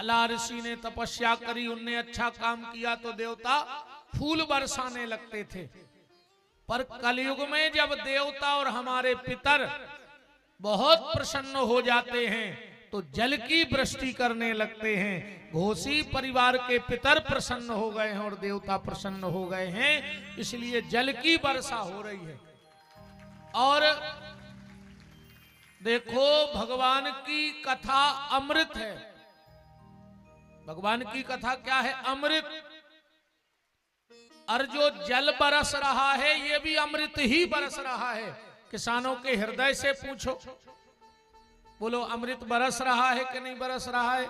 भला ऋषि ने तपस्या करी, उनने अच्छा काम किया तो देवता फूल बरसाने लगते थे। पर कलयुग में जब देवता और हमारे पितर बहुत प्रसन्न हो जाते हैं तो जल की वृष्टि करने लगते हैं। घोसी परिवार के पितर प्रसन्न हो गए हैं और देवता प्रसन्न हो गए हैं, इसलिए जल की वर्षा हो रही है। और देखो, भगवान की कथा अमृत है। भगवान की कथा क्या है? अमृत। और जो जल बरस रहा है ये भी अमृत ही बरस रहा है। किसानों के हृदय से पूछो, बोलो अमृत बरस रहा है कि नहीं बरस रहा है?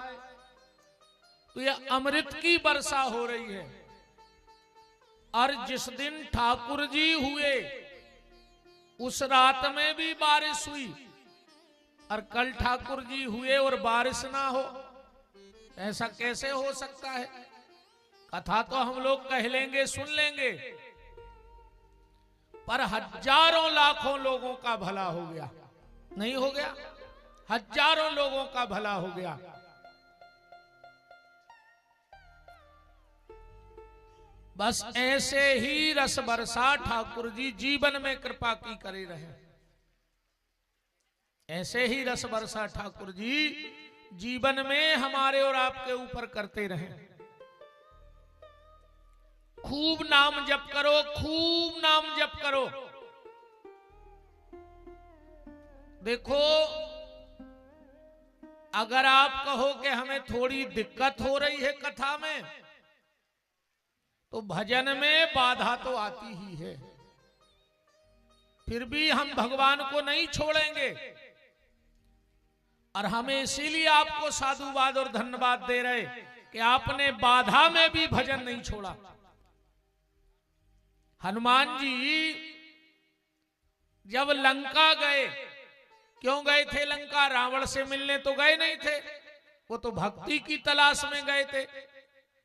तो ये अमृत की वर्षा हो रही है। और जिस दिन ठाकुर जी हुए उस रात में भी बारिश हुई, और कल ठाकुर जी हुए और बारिश ना हो, ऐसा कैसे हो सकता है? कथा तो हम लोग कह लेंगे, सुन लेंगे, पर हजारों लाखों लोगों का भला हो गया, नहीं हो गया? हजारों लोगों का भला हो गया। बस ऐसे ही रस बरसा ठाकुर जी जीवन में कृपा की करे रहे। ऐसे ही रस बरसा ठाकुर जी जीवन में हमारे और आपके ऊपर करते रहे। खूब नाम जप करो, खूब नाम जप करो। देखो, अगर आप कहो कि हमें थोड़ी दिक्कत हो रही है कथा में, तो भजन में बाधा तो आती ही है, फिर भी हम भगवान को नहीं छोड़ेंगे। और हमें इसीलिए आपको साधुवाद और धन्यवाद दे रहे कि आपने बाधा में भी भजन नहीं छोड़ा। हनुमान जी जब लंका गए, क्यों गए थे लंका? रावण से मिलने तो गए नहीं थे, वो तो भक्ति की तलाश में गए थे।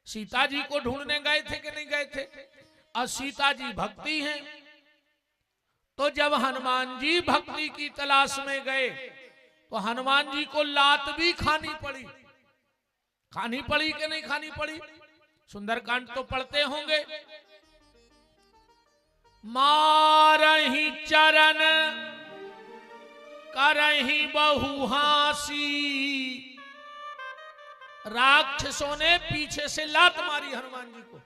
सीता जी को ढूंढने गए थे कि नहीं गए थे? और सीता जी भक्ति हैं। तो जब हनुमान जी भक्ति की तलाश में गए तो हनुमान जी को लात भी खानी पड़ी। खानी पड़ी कि नहीं खानी पड़ी? सुंदरकांड तो पढ़ते होंगे। मारही चरण करही बहुहासी, राक्षसों ने पीछे से लात मारी हनुमान जी को।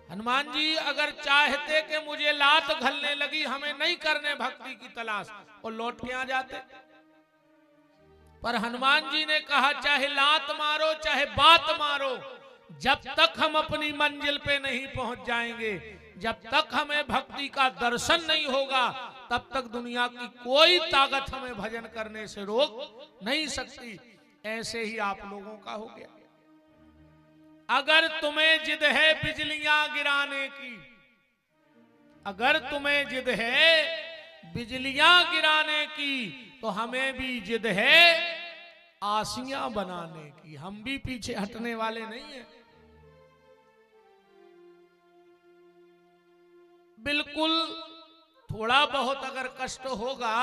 हनुमान जी अगर चाहते कि मुझे लात घलने लगी, हमें नहीं करने भक्ति की तलाश, और लौट के आ जाते। पर हनुमान जी ने कहा चाहे लात मारो चाहे बात मारो, जब तक हम अपनी मंजिल पे नहीं पहुंच जाएंगे, जब तक हमें भक्ति का दर्शन नहीं होगा, तब तक दुनिया की कोई ताकत हमें भजन करने से रोक नहीं सकती। ऐसे ही आप लोगों का हो गया। अगर तुम्हें जिद है बिजलियां गिराने की, अगर तुम्हें जिद है बिजलियां गिराने की, तो हमें भी जिद है आसियां बनाने की। हम भी पीछे हटने वाले नहीं हैं। बिल्कुल थोड़ा बहुत अगर कष्ट होगा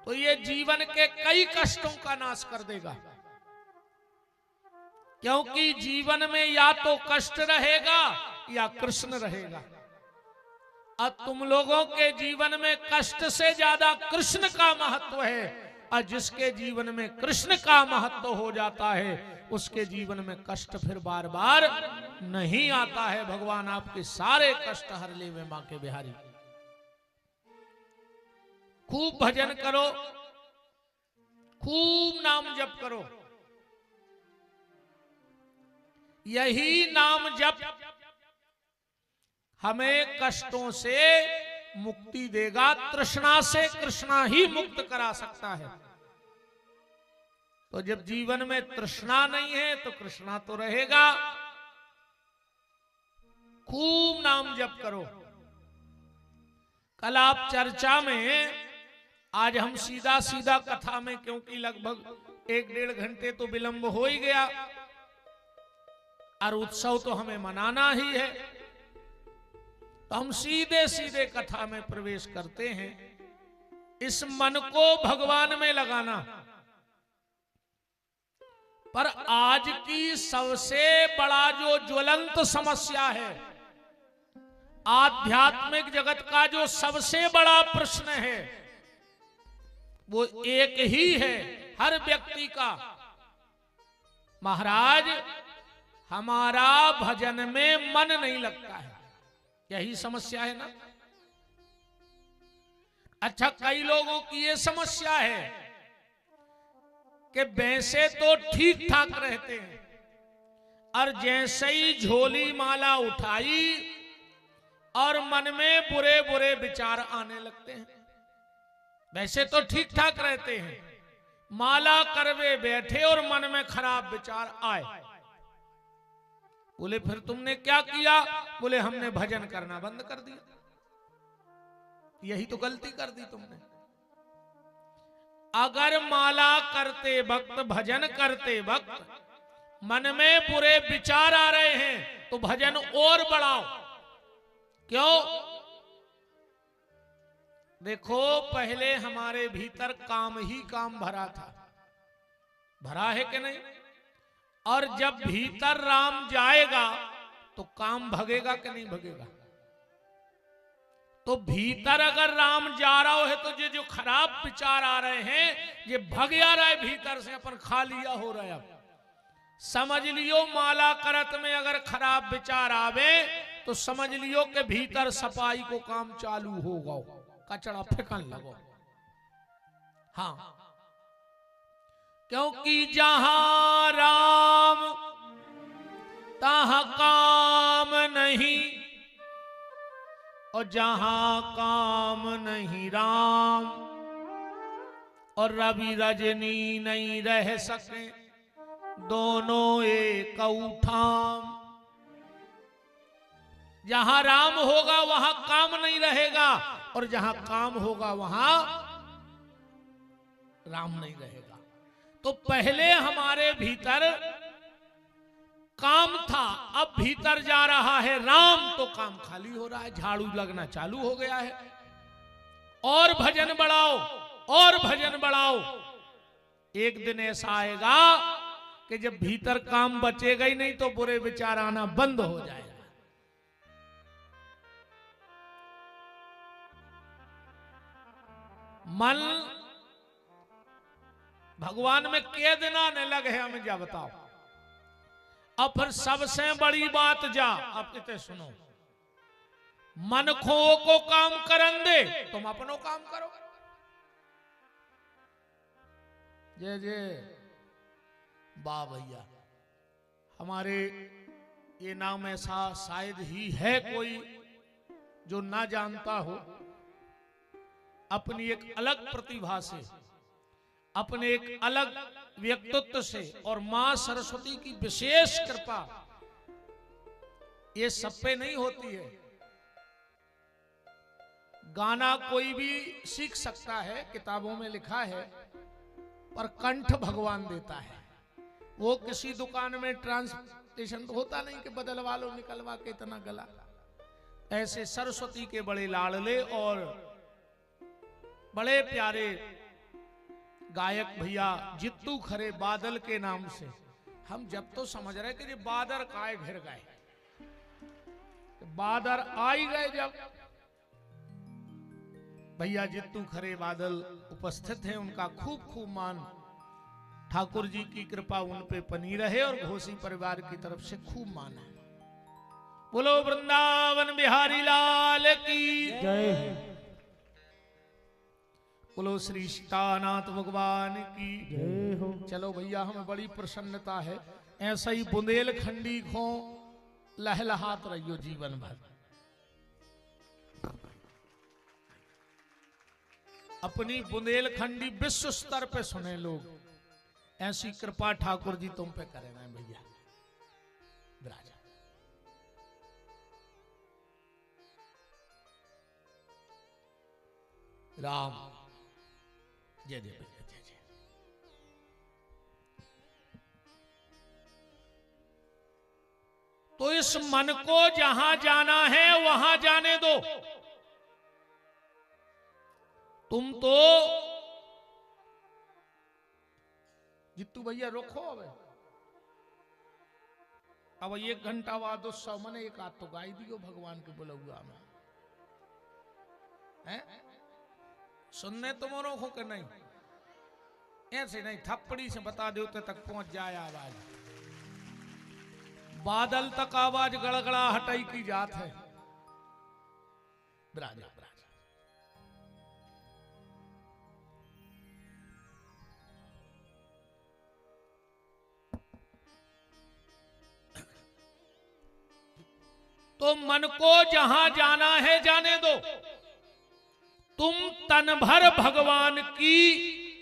तो ये जीवन के कई कष्टों का नाश कर देगा, क्योंकि जीवन में या तो कष्ट रहेगा या कृष्ण रहेगा। और तुम लोगों के जीवन में कष्ट से ज्यादा कृष्ण का महत्व है, और जिसके जीवन में कृष्ण का महत्व हो जाता है उसके जीवन में कष्ट फिर बार बार नहीं आता है। भगवान आपके सारे कष्ट हर ले वे मां के बिहारी। खूब भजन करो, खूब नाम जप करो। यही नाम जप हमें कष्टों से मुक्ति देगा। तृष्णा से कृष्णा ही मुक्त करा सकता है। तो जब जीवन में तृष्णा नहीं है तो कृष्णा तो रहेगा। खूब नाम जप करो। कल आप चर्चा में, आज हम सीधा सीधा कथा में, क्योंकि लगभग 1-1.5 घंटे तो विलंब हो ही गया, और उत्सव तो हमें मनाना ही है, तो हम सीधे सीधे कथा में प्रवेश करते हैं। इस मन को भगवान में लगाना, पर आज की सबसे बड़ा जो ज्वलंत समस्या है, आध्यात्मिक जगत का जो सबसे बड़ा प्रश्न है, वो एक ही है हर व्यक्ति का, महाराज हमारा भजन में मन नहीं लगता है। यही समस्या है ना। अच्छा, कई लोगों की ये समस्या है कि वैसे तो ठीक ठाक रहते हैं और जैसे ही झोली माला उठाई और मन में बुरे बुरे विचार आने लगते हैं। वैसे तो ठीक ठाक रहते हैं, माला करवे बैठे और मन में खराब विचार आए। बोले फिर तुमने क्या किया? बोले हमने भजन करना बंद कर दिया। यही तो गलती कर दी तुमने। अगर माला करते वक्त, भजन करते वक्त मन में बुरे विचार आ रहे हैं तो भजन और बढ़ाओ। क्यों? देखो, पहले हमारे भीतर काम ही काम भरा था, भरा है कि नहीं? और जब भीतर राम जाएगा तो काम भगेगा कि नहीं भगेगा? तो भीतर अगर राम जा रहा है तो ये जो खराब विचार आ रहे हैं ये भग आ रहा है भीतर से, अपन खा लिया हो रहा है। समझ लियो माला करत में अगर खराब विचार आवे तो समझ लियो कि भीतर सफाई को काम चालू होगा, कचरा फेंकन लगो। हाँ, क्योंकि जहां राम तहां काम नहीं, और जहां काम नहीं राम, और रवि रजनी नहीं रह सके दोनों एक उठाम। जहां राम होगा वहां काम नहीं रहेगा, और जहां काम होगा वहां राम नहीं रहेगा। तो पहले हमारे भीतर काम था, अब भीतर जा रहा है राम तो काम खाली हो रहा है, झाड़ू लगना चालू हो गया है। और भजन बढ़ाओ, और भजन बढ़ाओ। एक दिन ऐसा आएगा कि जब भीतर काम बचेगा ही नहीं तो बुरे विचार आना बंद हो जाएगा। मन भगवान में के देना न लगे हमें, जा बताओ। अब फिर सबसे बड़ी बात जा, अब इतने सुनो, मन खो को काम करन दे, तुम अपनो काम करो। जय जय वाह भैया, हमारे ये नाम ऐसा शायद ही है कोई जो ना जानता हो। अपनी एक अलग प्रतिभा से, अपने एक अलग व्यक्तित्व से, और मां सरस्वती की विशेष कृपा ये सब पे नहीं होती है। गाना कोई भी सीख सकता है, किताबों में लिखा है, पर कंठ भगवान देता है। वो किसी दुकान में ट्रांसलेशन तो होता नहीं कि बदलवा लो निकलवा के इतना गला। ऐसे सरस्वती के बड़े लाडले और बड़े प्यारे गायक भैया जित्तू खरे बादल के नाम से, हम जब तो समझ रहे कि ये बादर काय घिर गए, बादर आई गए। जब भैया जित्तू खरे बादल उपस्थित हैं, उनका खूब खूब मान, ठाकुर जी की कृपा उन पे बनी रहे और घोसी परिवार की तरफ से खूब मान है। बोलो वृंदावन बिहारी लाल की जय। बोलो श्री सीतानाथ भगवान की जय हो। चलो भैया, हमें बड़ी प्रसन्नता है, ऐसा ही बुंदेलखंडी खो लहलहात रहियो जीवन भर। अपनी बुंदेलखंडी विश्व स्तर पे सुने लोग, ऐसी कृपा ठाकुर जी तुम पे करें ना भैया। विराजा राम जय जय भैया जय जय। तो इस मन को जहां जाना है वहां जाने दो। तुम तो जित्तू भैया रोको, अब अब 1 घंटा बाद 100 मन एक आध तो गाई दियो भगवान के बुलौआ में है। सुनने तुम्हारों को कि नहीं, ऐसे नहीं थप्पड़ी से बता दो तक पहुंच जाए आवाज, बादल तक आवाज गड़गड़ा हटाई की जात है। ब्राजा ब्राजा तो मन को जहां जाना है जाने दो, तुम तन भर भगवान की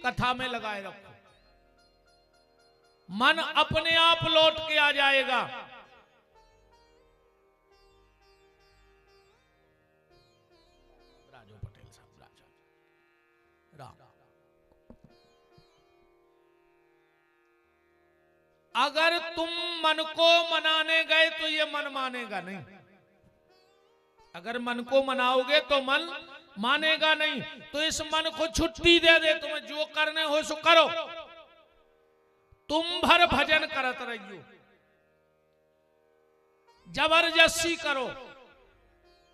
कथा में लगाए रखो, मन अपने आप लौट के आ जाएगा। राजू पटेल साहब राजा राम, अगर तुम मन को मनाने गए तो ये मन मानेगा नहीं, अगर मन को मनाओगे तो मन मानेगा नहीं। तो इस मन को छुट्टी दे दे, तुम्हें जो करने हो सो करो, तुम भर भजन करत रहियो, जबरदस्ती करो,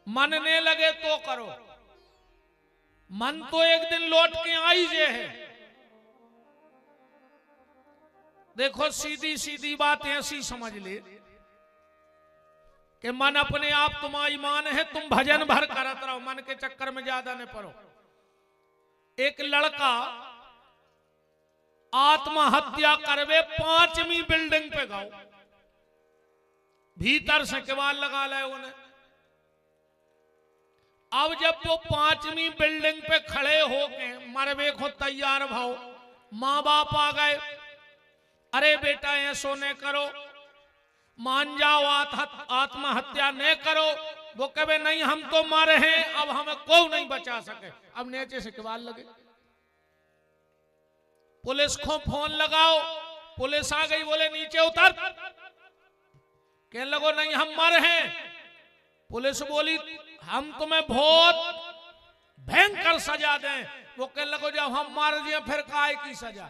मनने लगे तो करो, मन तो एक दिन लौट के आई जे है। देखो सीधी सीधी बात ऐसी समझ ले कि मन अपने आप तुम्हारा ईमान है, तुम भजन भर करत रहो, मन के चक्कर में ज्यादा न पड़ो। एक लड़का आत्महत्या करवे 5वीं बिल्डिंग पे गाओ, भीतर से किवाड़ लगा ले उन्हें। अब जब वो 5वीं बिल्डिंग पे खड़े होके मरवे को तैयार भाओ, मां बाप आ गए, अरे बेटा ये सोने करो, मान जाओ, आत्महत्या न करो। वो कहे नहीं हम तो मरे हैं, अब हमें कोई नहीं बचा सके। अब नीचे से किवाड़ लगे, पुलिस को फोन लगाओ, पुलिस आ गई, बोले नीचे उतर, कहने लगो नहीं हम मर हैं। पुलिस बोली हम तुम्हें बहुत भयंकर सजा दें। वो कहने लगो जब हम मार दिए फिर काय की सजा,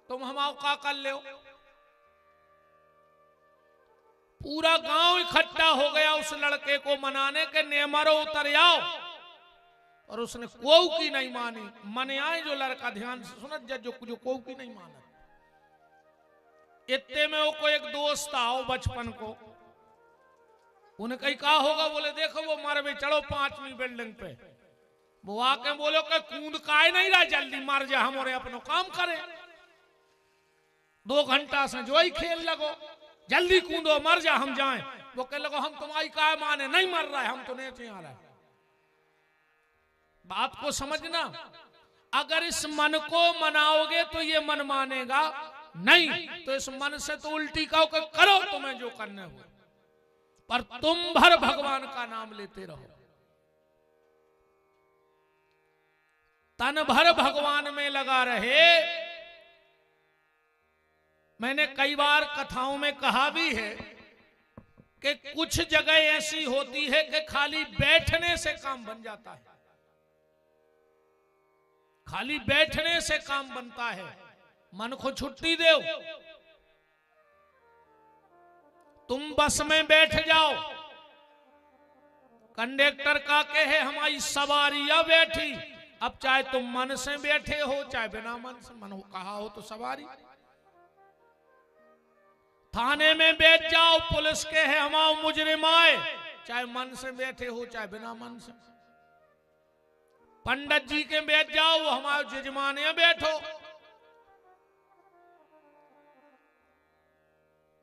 तुम हम का कर ले। पूरा गांव इकट्ठा हो गया उस लड़के को मनाने के, ने मरो उतर आओ, और उसने कोऊ की नहीं मानी। मने आए जो लड़का, ध्यान से सुनत जो कोऊ की नहीं माना। इतने में वो को एक दोस्त आओ बचपन को, उन्हें कहीं कहा होगा, बोले देखो वो मर भी, चलो 5वीं बिल्डिंग पे। वो आके बोलो कि कूद काहे नहीं रहा, जल्दी मर जा, हम और अपनो काम करें। 2 घंटा से जो ही खेल लगो, जल्दी कूदो मर जा हम जाएं। वो कह लगो हम तुम्हारी काय माने, नहीं मर रहा है, हम तो नहीं आ रहा है। बात को समझना, अगर इस मन को मनाओगे तो ये मन मानेगा नहीं, तो इस मन से तो उल्टी कहो कि करो तुम्हें जो करने हो, पर तुम भर भगवान का नाम लेते रहो, तन भर भगवान में लगा रहे। मैंने कई बार कथाओं में कहा भी है कि कुछ जगह ऐसी होती है कि खाली बैठने से काम बन जाता है, खाली बैठने से काम बनता है। मन को छुट्टी दो, तुम बस में बैठ जाओ, कंडक्टर का कहे हमारी सवारियां बैठी, अब चाहे तुम मन से बैठे हो चाहे बिना मन से, मन कहा हो तो सवारी। थाने में बैठ जाओ, पुलिस के है हमारे मुजरिम आए, चाहे मन से बैठे हो चाहे बिना मन से। पंडित जी के बैठ जाओ, वो हमारे जजमाने बैठो।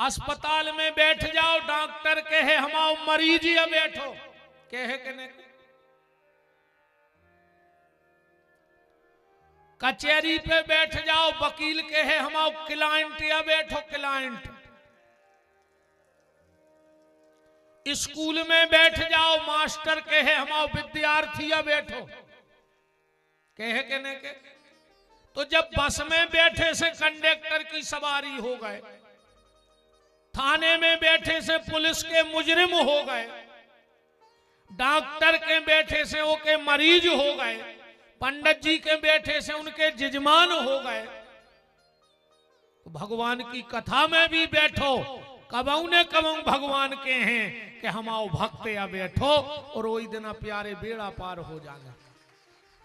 अस्पताल में बैठ जाओ, डॉक्टर के है हमारे मरीज या बैठो, कहे के नहीं। कचहरी पे बैठ जाओ, वकील के है हमारे क्लाइंट या बैठो, क्लाइंट। स्कूल में बैठ जाओ, मास्टर के है हमारे विद्यार्थी या बैठो, कहे के नहीं के। तो जब बस में बैठे से कंडक्टर की सवारी हो गए, थाने में बैठे से पुलिस के मुजरिम हो गए, डॉक्टर के बैठे से ओके मरीज हो गए, पंडित जी के बैठे से उनके जजमान हो गए, भगवान की कथा में भी बैठो, कबऊ ने कबऊ भगवान के हैं कि हम आओ भक्त या बैठो, और वही दिन प्यारे बेड़ा पार हो जाना।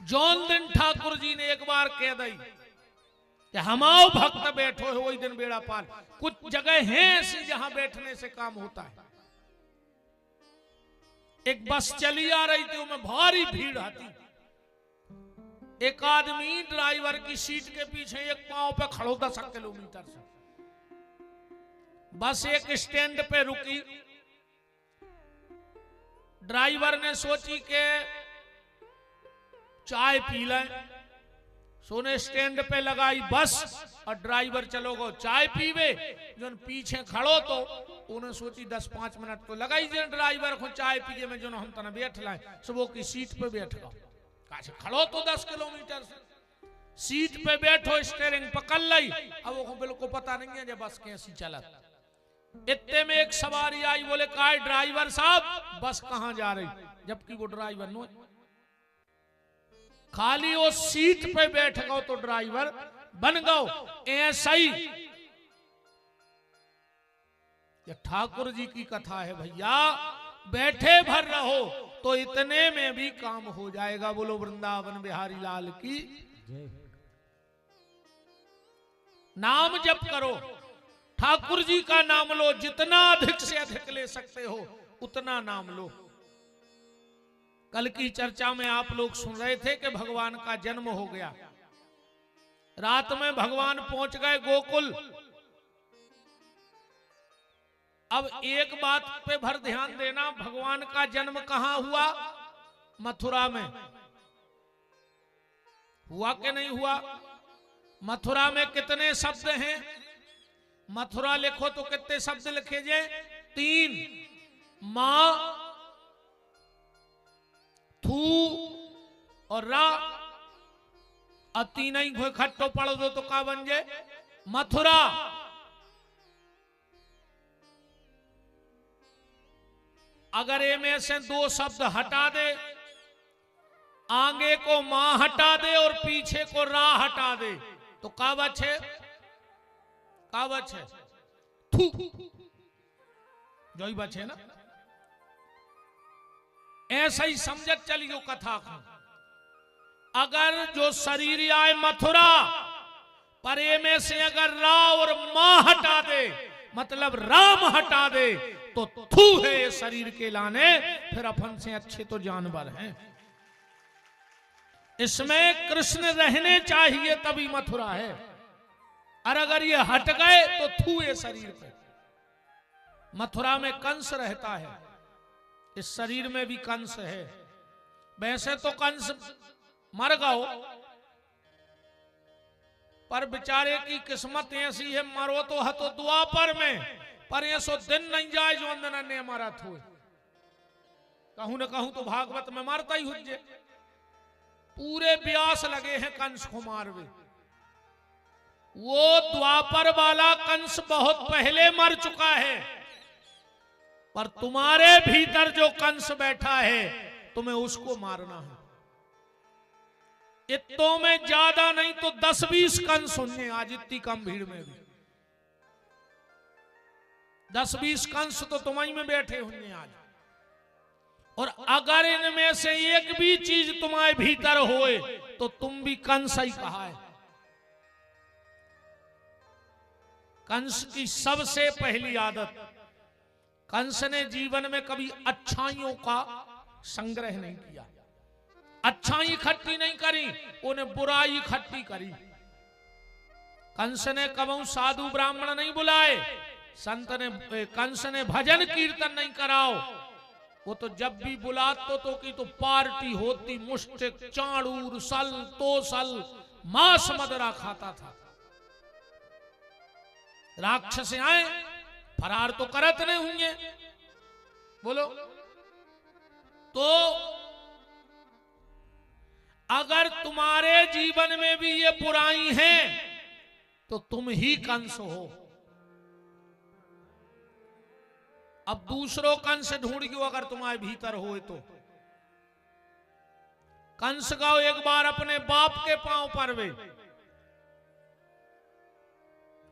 जौन दिन ठाकुर जी ने एक बार कह दी कि हम आओ भक्त बैठो है, वही दिन बेड़ा पार। कुछ जगह हैं ऐसी जहां बैठने से काम होता है। एक बस चली आ रही थी, उसमें भारी भीड़ आती, एक आदमी ड्राइवर की सीट के पीछे एक पांव पे खड़ो 10 किलोमीटर से। बस एक स्टैंड पे रुकी, ड्राइवर ने सोची के चाय पी लें, सोने स्टैंड पे लगाई बस, और ड्राइवर चलो गो चाय पीवे। जो पीछे खड़ो तो उन्हें सोची 10-5 मिनट तो लगाई जे ड्राइवर को चाय पिए में, जो हम तना बैठ लाए सुबह की सीट पे बैठ गो। काश खड़ो तो 10 किलोमीटर से, सीट पे बैठो, स्टीयरिंग पकड़ ली। अब वो बिल्कुल पता नहीं है जब बस कैसी चलत। इतने में एक सवारी आई, बोले का ड्राइवर साहब बस कहां जा रही, जबकि वो ड्राइवर नो, खाली वो सीट पे बैठ गो तो ड्राइवर बन गो। ऐसा ही ये ठाकुर जी की कथा है भैया, बैठे भर रहो तो इतने में भी काम हो जाएगा। बोलो वृंदावन बिहारी लाल की जय। नाम जप करो, ठाकुर जी का नाम लो, जितना अधिक से अधिक ले सकते हो उतना नाम लो। कल की चर्चा में आप लोग सुन रहे थे कि भगवान का जन्म हो गया, रात में भगवान पहुंच गए गोकुल। अब एक बात पे भर ध्यान देना, भगवान का जन्म कहां हुआ? मथुरा में हुआ कि नहीं हुआ? मथुरा में कितने शब्द हैं? मथुरा लिखो तो कितने शब्द लिखे जाए? 3, मां, थू और रा, और 3 ही इकट्ठो पढ़ दो तो क्या बन जाए? मथुरा। अगर इनमें से 2 शब्द हटा दे, आगे को मां हटा दे और पीछे को रा हटा दे, तो का बचे? का बचे? थू, जो ही बचे ना। ऐसा ही समझत चलियो कथा को। अगर जो शरीर आए मथुरा, पर में से अगर रा और मां हटा दे, मतलब राम हटा दे, तो थू है ये शरीर के लाने, फिर अपन से अच्छे तो जानवर हैं। इसमें कृष्ण रहने चाहिए तभी मथुरा है, और अगर ये हट गए तो थू है शरीर पे। मथुरा में कंस रहता है, इस शरीर में भी कंस है। वैसे तो कंस मर गओ, पर बेचारे की किस्मत ऐसी है, मरो तो हतो द्वापर में, पर ऐसो दिन नहीं जाए जो अंदर ने मारा थो। कहूं न कहूं तो भागवत में मारता ही हुज्जे। पूरे व्यास लगे हैं कंस को मारवे। वो द्वापर वाला कंस बहुत पहले मर चुका है, पर तुम्हारे भीतर जो कंस बैठा है तुम्हें उसको मारना है। इतों में ज्यादा नहीं तो 10-20 कंस होंगे आज, इतनी कम भीड़ में भी 10-20 कंस तो तुम्हारी में बैठे होंगे आज। और अगर इनमें से एक भी चीज तुम्हारे भीतर होए तो तुम भी कंस ही कहा है। कंस की सबसे पहली आदत, कंस ने जीवन में कभी अच्छाइयों का संग्रह नहीं किया, अच्छाई इकट्ठी नहीं करी, उन्हें बुराई इकट्ठी करी। कंस ने कबहू साधु ब्राह्मण नहीं बुलाए, कंस ने भजन कीर्तन नहीं कराओ। वो तो जब भी बुलाते तो की तो पार्टी होती, मुष्टिक, चाणूर, सल, तोसल, मांस मदरा खाता था। राक्षस आए फरार तो करत नहीं होंगे, बोलो। तो अगर तुम्हारे जीवन में भी ये बुराई है तो तुम ही कंस हो। अब दूसरों कंस ढूंढियो अगर तुम्हारे भीतर हो तो। कंस गाओ एक बार अपने बाप के पांव पर वे,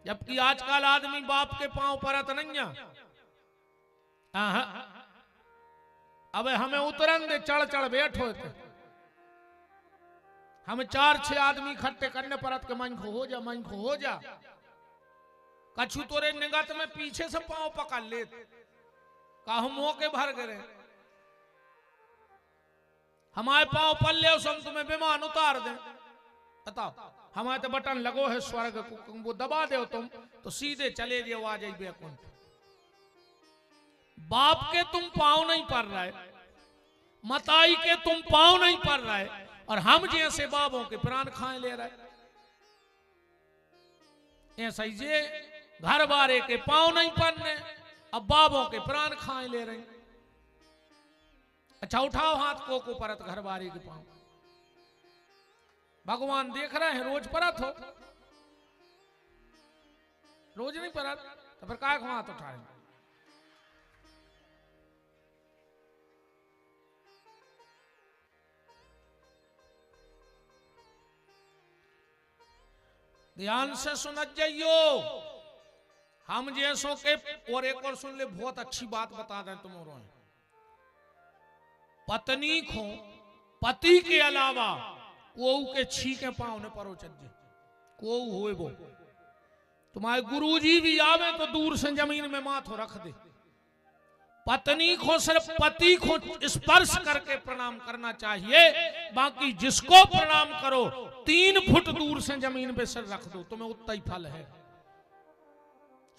जबकि आजकल आदमी बाप के पांव परत नहीं। अब हमें उतरन दे, चढ़ चढ़ बैठो थे। हम 4-6 आदमी इकट्ठे करने परत के मन को हो जा। कछु तोरे निगत में पीछे से पांव पकड़ ले, का मौके भर गए। हमारे पांव पल्ले हम तुम्हें विमान उतार दे। बताओ, हमारे तो बटन लगो है स्वर्ग को, वो दबा दो तुम तो सीधे चले जाओ, आ जाइए बैकुंठ। बाप के तुम पांव नहीं पड़ रहा है, मताई के तुम पांव नहीं पड़ रहा है, और हम जैसे बाबों के प्राण खाए ले रहे। ऐसा ही जे घर बारे के पांव नहीं पड़ने, अब बाबों के प्राण खाए ले रहे। अच्छा उठाओ हाथ को परत घर बारे के पांव। भगवान देख रहे हैं, रोज परत हो, रोज नहीं परत तो फिर काय को हाथ उठाए। ध्यान से सुन जाइयो, हम जैसों के। और एक और सुन ले, बहुत अच्छी बात बता दें तुम्हारे। पत्नी को पति के अलावा को के छीके पाँव ने परो चज्जे को होए वो। तुम्हारे गुरुजी भी आवे तो दूर से जमीन में माथो रख दे। पत्नी को सिर्फ पति को स्पर्श करके प्रणाम करना चाहिए, बाकी जिसको प्रणाम करो 3 फुट दूर से जमीन पे सिर रख दो, तुम्हें उतना ही फल है।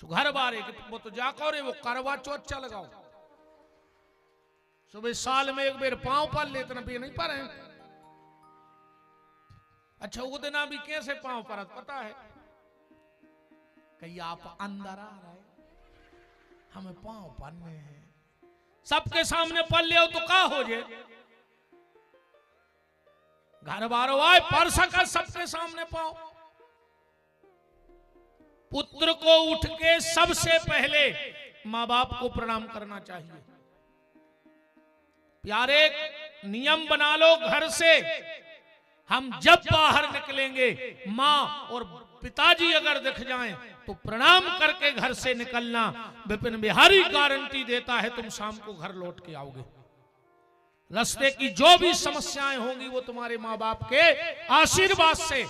घर बारे वो तो जाको रे, वो करवा चौथ चल लगाओ, सुबह साल में एक बार पांव पर ले, इतना भी नहीं पर है। अच्छा वो दिन भी कैसे पांव पर पता है, कहीं आप अंदर आ रहे, हमें पांव पड़ने हैं, सबके सामने पल ले तो का हो जाए। घर बारो आए पर सका सबके सामने पांव। पुत्र को उठ के सबसे पहले मां बाप को प्रणाम करना चाहिए। प्यारे नियम बना लो घर से, हम जब बाहर निकलेंगे मां और पिताजी अगर दिख जाएं तो प्रणाम करके घर से निकलना। विपिन बिहारी गारंटी देता है तुम शाम को घर लौट के आओगे। रास्ते की जो भी समस्याएं होंगी वो तुम्हारे माँ बाप के आशीर्वाद से